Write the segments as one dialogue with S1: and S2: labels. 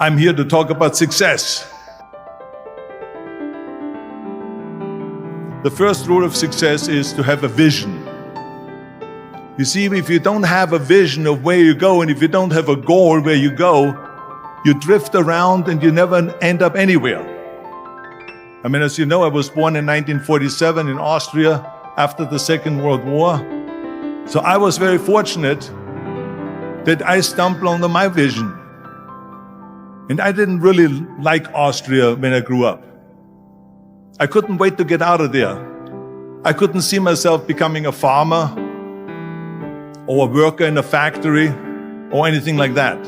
S1: I'm here to talk about success. The first rule of success is to have a vision. You see, if you don't have a vision of where you go, and if you don't have a goal where you go, you drift around and you never end up anywhere. I mean, as you know, I was born in 1947 in Austria after the Second World War. So I was very fortunate that I stumbled onto my vision. And I didn't really like Austria when I grew up. I couldn't wait to get out of there. I couldn't see myself becoming a farmer or a worker in a factory or anything like that.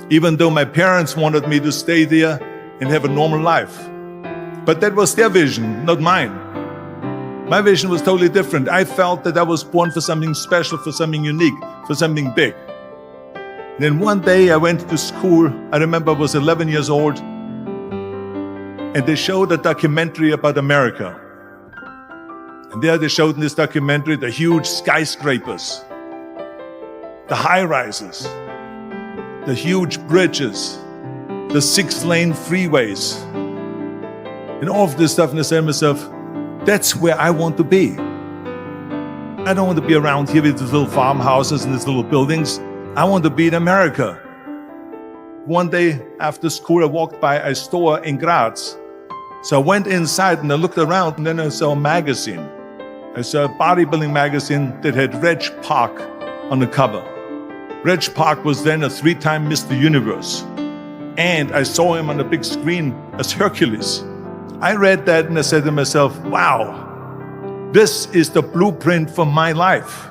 S1: Even though my parents wanted me to stay there and have a normal life. But that was their vision, not mine. My vision was totally different. I felt that I was born for something special, for something unique, for something big. Then one day I went to school. I remember I was 11 years old, and they showed a documentary about America. And there they showed in this documentary the huge skyscrapers, the high-rises, the huge bridges, the 6-lane freeways, and all of this stuff. And I said to myself, that's where I want to be. I don't want to be around here with these little farmhouses and these little buildings. I want to be in America. One day after school, I walked by a store in Graz. So I went inside and I looked around, and then I saw a magazine. I saw a bodybuilding magazine that had Reg Park on the cover. Reg Park was then a 3-time Mr. Universe. And I saw him on the big screen as Hercules. I read that and I said to myself, wow, this is the blueprint for my life.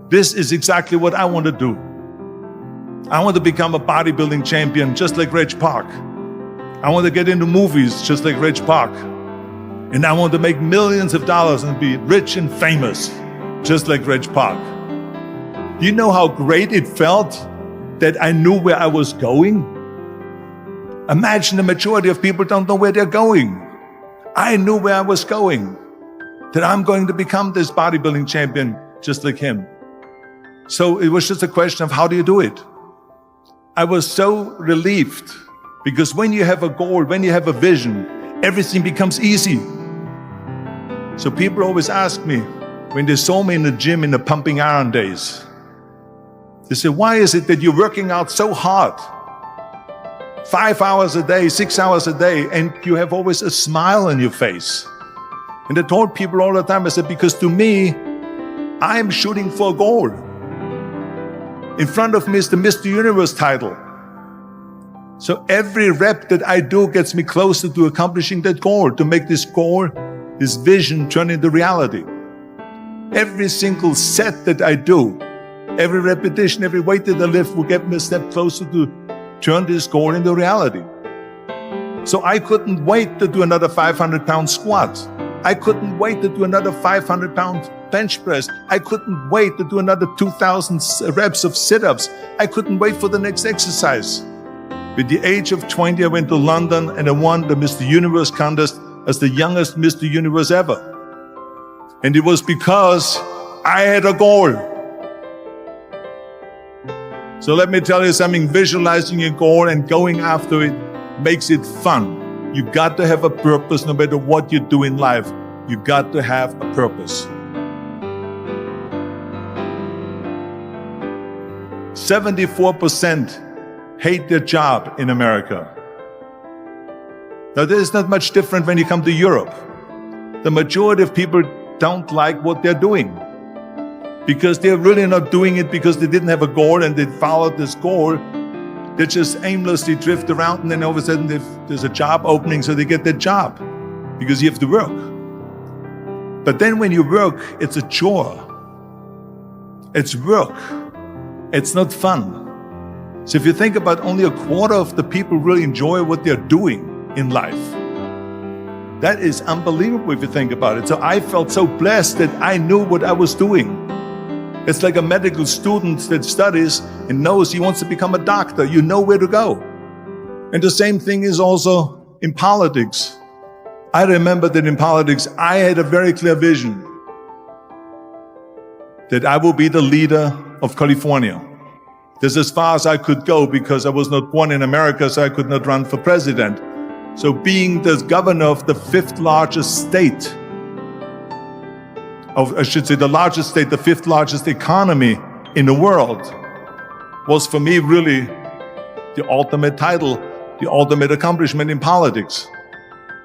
S1: This is exactly what I want to do. I want to become a bodybuilding champion just like Reg Park. I want to get into movies just like Reg Park. And I want to make millions of dollars and be rich and famous just like Reg Park. Do you know how great it felt that I knew where I was going? Imagine the majority of people don't know where they're going. I knew where I was going, that I'm going to become this bodybuilding champion just like him. So it was just a question of how do you do it? I was so relieved because when you have a goal, when you have a vision, everything becomes easy. So people always ask me, when they saw me in the gym in the pumping iron days, they say, why is it that you're working out so hard? 5 hours a day, 6 hours a day, and you have always a smile on your face. And I told people all the time, I said, because to me, I'm shooting for a goal. In front of me is the Mr. Universe title. So every rep that I do gets me closer to accomplishing that goal, to make this goal, this vision turn into reality. Every single set that I do, every repetition, every weight that I lift will get me a step closer to turn this goal into reality. So I couldn't wait to do another 500-pound squat. I couldn't wait to do another 500-pound bench press. I couldn't wait to do another 2,000 reps of sit-ups. I couldn't wait for the next exercise. At the age of 20, I went to London and I won the Mr. Universe contest as the youngest Mr. Universe ever. And it was because I had a goal. So let me tell you something, visualizing your goal and going after it makes it fun. You got to have a purpose no matter what you do in life. You got to have a purpose. 74% hate their job in America. Now, this is not much different when you come to Europe. The majority of people don't like what they're doing because they're really not doing it because they didn't have a goal and they followed this goal. They just aimlessly drift around, and then all of a sudden there's a job opening, so they get that job because you have to work. But then when you work, it's a chore. It's work. It's not fun. So if you think about only a quarter of the people really enjoy what they're doing in life. That is unbelievable if you think about it. So I felt so blessed that I knew what I was doing. It's like a medical student that studies and knows he wants to become a doctor. You know where to go. And the same thing is also in politics. I remember that in politics, I had a very clear vision that I will be the leader of California. That's as far as I could go because I was not born in America, so I could not run for president. So being the governor of the fifth largest state, the largest state, the fifth largest economy in the world, was for me really the ultimate title, the ultimate accomplishment in politics.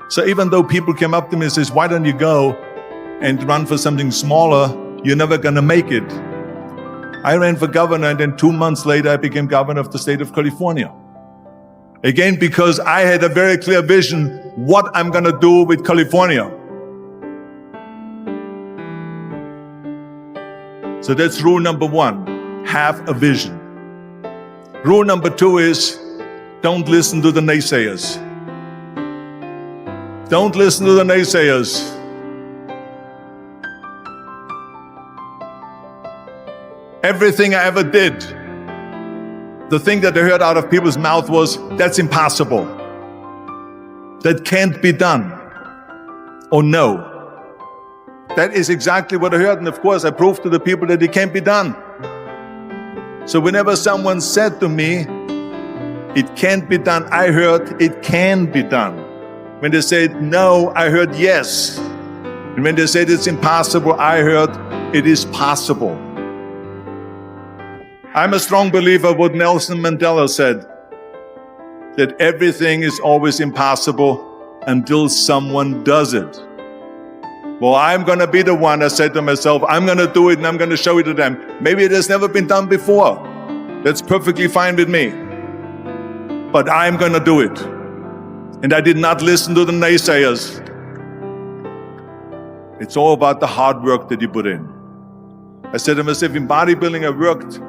S1: So even though people came up to me and says, why don't you go and run for something smaller, you're never gonna make it. I ran for governor, and then 2 months later I became governor of the state of California. Again, because I had a very clear vision what I'm gonna do with California. So that's rule number one, have a vision. Rule number two is, don't listen to the naysayers. Don't listen to the naysayers. Everything I ever did, the thing that I heard out of people's mouth was, that's impossible. That can't be done. Or no. That is exactly what I heard, and of course I proved to the people that it can't be done. So whenever someone said to me, it can't be done, I heard, it can be done. When they said no, I heard yes. And when they said it's impossible, I heard it is possible. I'm a strong believer of what Nelson Mandela said, that everything is always impossible until someone does it. Well, I'm going to be the one, I said to myself, I'm going to do it and I'm going to show it to them. Maybe it has never been done before. That's perfectly fine with me. But I'm going to do it. And I did not listen to the naysayers. It's all about the hard work that you put in. I said to myself, in bodybuilding, I worked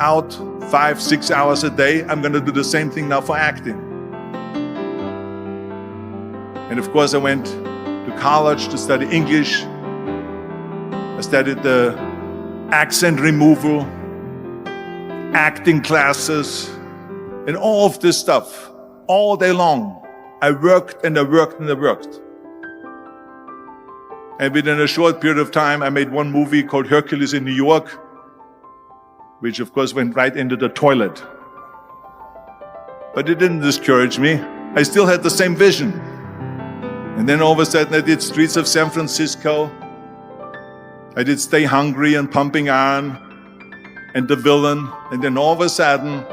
S1: out 5-6 hours a day. I'm going to do the same thing now for acting. And of course, I went to college to study English. I studied the accent removal, acting classes, and all of this stuff all day long. I worked and I worked and I worked. And within a short period of time, I made one movie called Hercules in New York, which of course went right into the toilet. But it didn't discourage me. I still had the same vision. And then all of a sudden I did Streets of San Francisco. I did Stay Hungry and Pumping Iron and The Villain. And then all of a sudden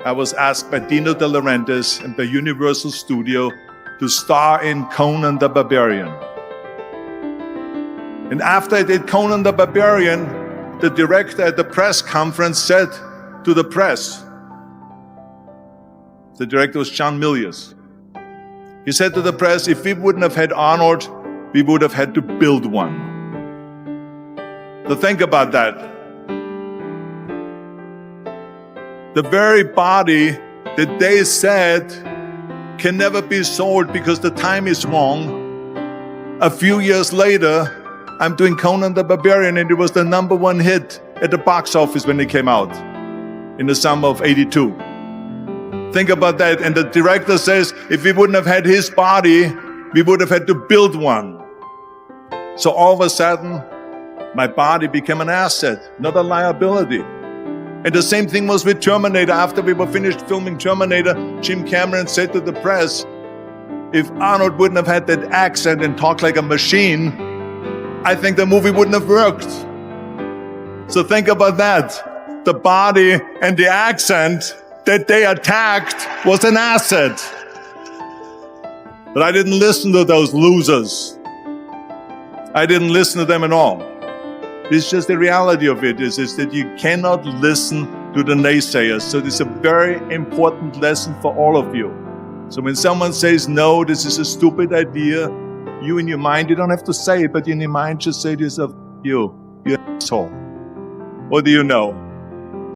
S1: I was asked by Dino De Laurentiis and by Universal Studio to star in Conan the Barbarian. And after I did Conan the Barbarian, the director at the press conference said to the press, the director was John Milius. He said to the press, if we wouldn't have had Arnold, we would have had to build one. So think about that. The very body that they said can never be sold because the time is wrong. A few years later, I'm doing Conan the Barbarian, and it was the #1 hit at the box office when it came out in the summer of '82. Think about that. And the director says, if we wouldn't have had his body, we would have had to build one. So all of a sudden, my body became an asset, not a liability. And the same thing was with Terminator. After we were finished filming Terminator, Jim Cameron said to the press, if Arnold wouldn't have had that accent and talked like a machine, I think the movie wouldn't have worked. So think about that. The body and the accent that they attacked was an asset. But I didn't listen to those losers. I didn't listen to them at all. It's just the reality of it is that you cannot listen to the naysayers. So this is a very important lesson for all of you. So when someone says, no, this is a stupid idea, you in your mind, you don't have to say it, but in your mind just say to yourself, you're an asshole. What do you know?